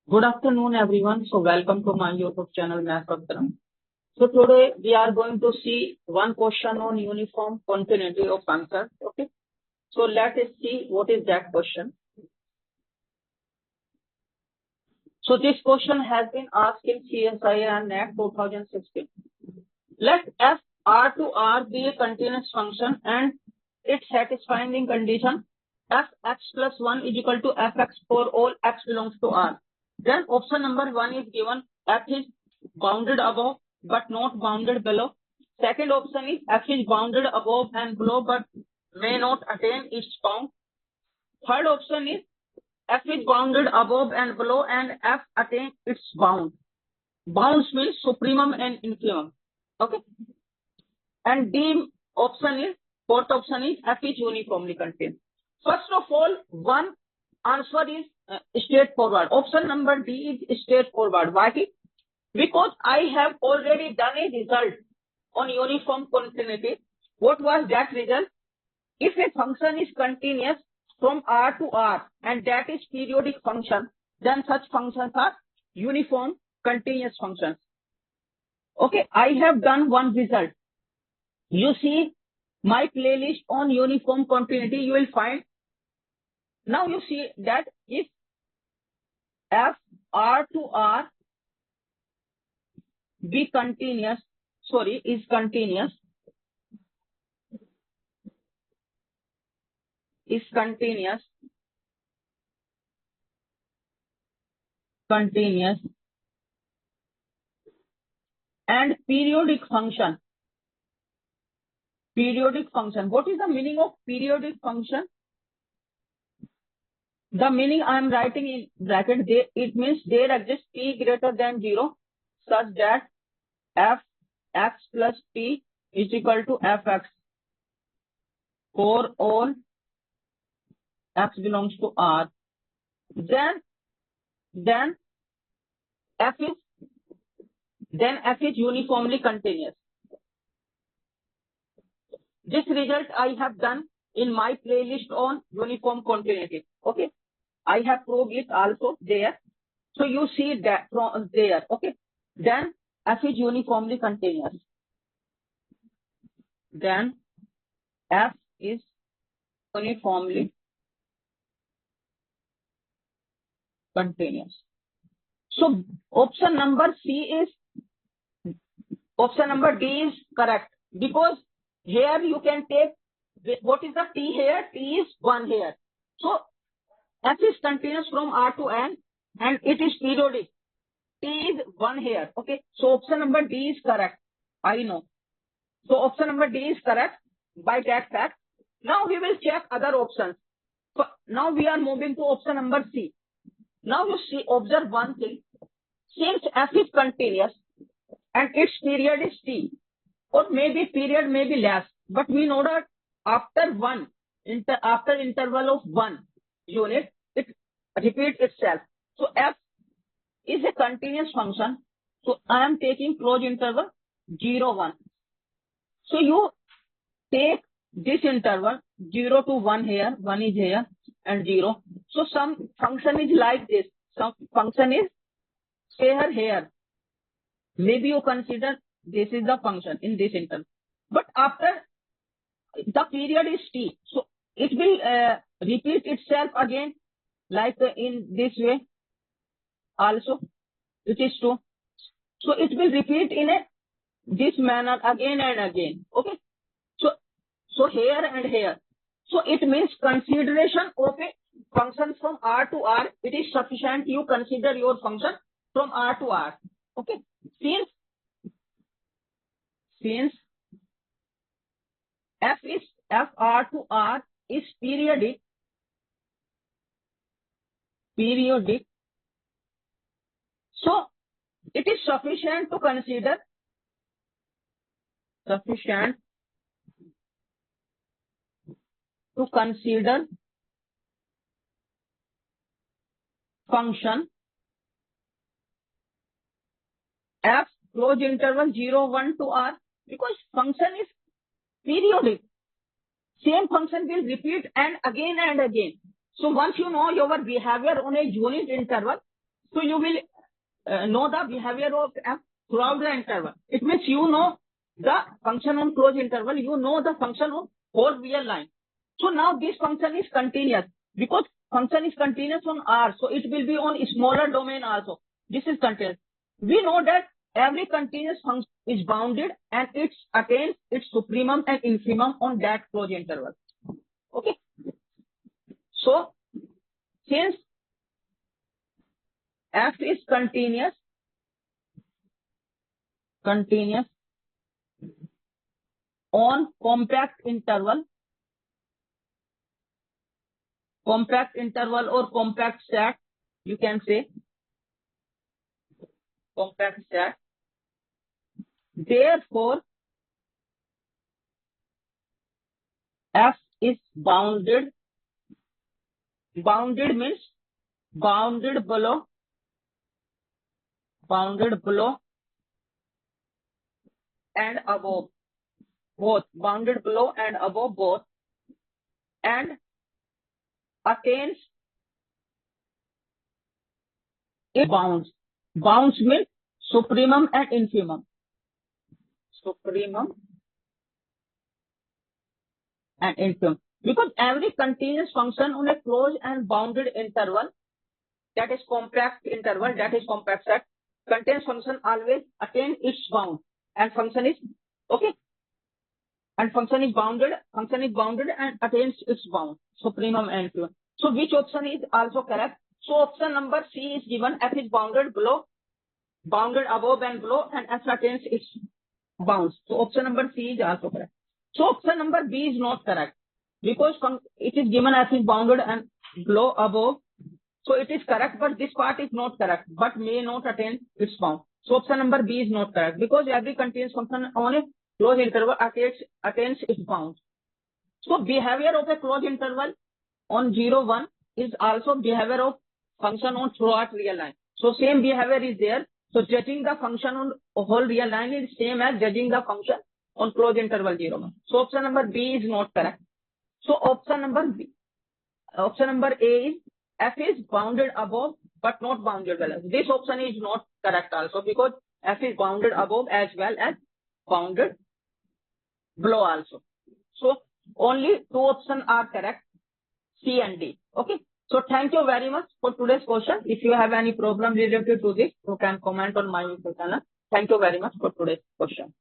Good afternoon, everyone. So welcome to my YouTube channel, Math Attains. So today we are going to see one question on uniform continuity of answer. Okay. So let us see what is that question. So this question has been asked in CSI and NET 2016. Let f r to r be a continuous function and it satisfying the condition fx plus 1 is equal to fx for all x belongs to r. Then option number 1 is given, f is bounded above but not bounded below. Second option is f is bounded above and below but may not attain its bound. Third option is f is bounded above and below and f attains its bound. Bounds means supremum and infimum. Okay. And D option is, fourth option is f is uniformly contained. First of all, one answer is straightforward. Option number D is straightforward. Why? Because I have already done a result on uniform continuity. What was that result? If a function is continuous from R to R and that is periodic function, then such functions are uniform continuous functions. Okay, I have done one result. You see my playlist on uniform continuity, you will find. Now you see that if f r to r is continuous, and periodic function. What is the meaning of periodic function? The meaning I am writing in bracket. It means there exists p greater than 0 such that fx plus p is equal to fx for all x belongs to R. Then f is uniformly continuous. This result I have done in my playlist on uniform continuity. Okay, I have proved it also there. So you see that from there. Okay, then f is uniformly continuous. Then f is uniformly continuous. So option number D is correct, because here you can take, what is the t here? T is 1 here. So f is continuous from R to N and it is periodic. T is 1 here. Okay, so option number D is correct. I know. So option number D is correct by that fact. Now we will check other options. So now we are moving to option number C. Now you see, observe one thing. Since f is continuous and its period is t, or maybe period may be less, but we know that after interval of 1 unit, it repeats itself. So f is a continuous function. So I am taking close interval 0, 1. So you take this interval 0 to 1 here, 1 is here and 0. So some function is like this. Some function is here. Maybe you consider this is the function in this interval. But after the period is t, so it will repeat itself again, like in this way also, which is true. So it will repeat in this manner again and again. Okay. So here and here. So it means consideration of a function from R to R, it is sufficient you consider your function from R to R. Okay. Since f R to R is periodic, so it is sufficient to consider function f close interval 0, 1 to R, because function is periodic. Same function will repeat and again and again. So once you know your behavior on a unit interval, So you will know the behavior of F throughout the interval. It means you know the function on closed interval, you know the function on whole real line. So now this function is continuous because function is continuous on R, so it will be on smaller domain also. This is continuous. We know that every continuous function is bounded and it attains its supremum and infimum on that closed interval. Okay. So since F is continuous on compact interval or compact set, you can say compact set. Therefore, F is bounded. Bounded means bounded below and above both, bounded below and above both, and attains its bounds. Bounds means supremum and infimum. Supremum and infimum. Because every continuous function on a closed and bounded interval, that is compact interval, that is compact set, contains function always attain its bound, and function is okay, and function is bounded and attains its bound, supremum and infimum. So which option is also correct? So option number C is given. F is bounded below, bounded above and below, and F attains its bounds. So option number C is also correct. So option number B is not correct because it is given F is bounded and below above. So it is correct, but this part is not correct, but may not attain its bound. So option number B is not correct because every continuous function on a closed interval attains its bounds. So behavior of a closed interval on 0, 1 is also behavior of function on throughout real line. So same behavior is there. So judging the function on a whole real line is same as judging the function on closed interval 0, 1. So option number B is not correct. So option number A is F is bounded above but not bounded below. This option is not correct also because F is bounded above as well as bounded below also. So only two options are correct, C and D. Okay. So thank you very much for today's question. If you have any problem related to this, you can comment on my YouTube channel. Thank you very much for today's question.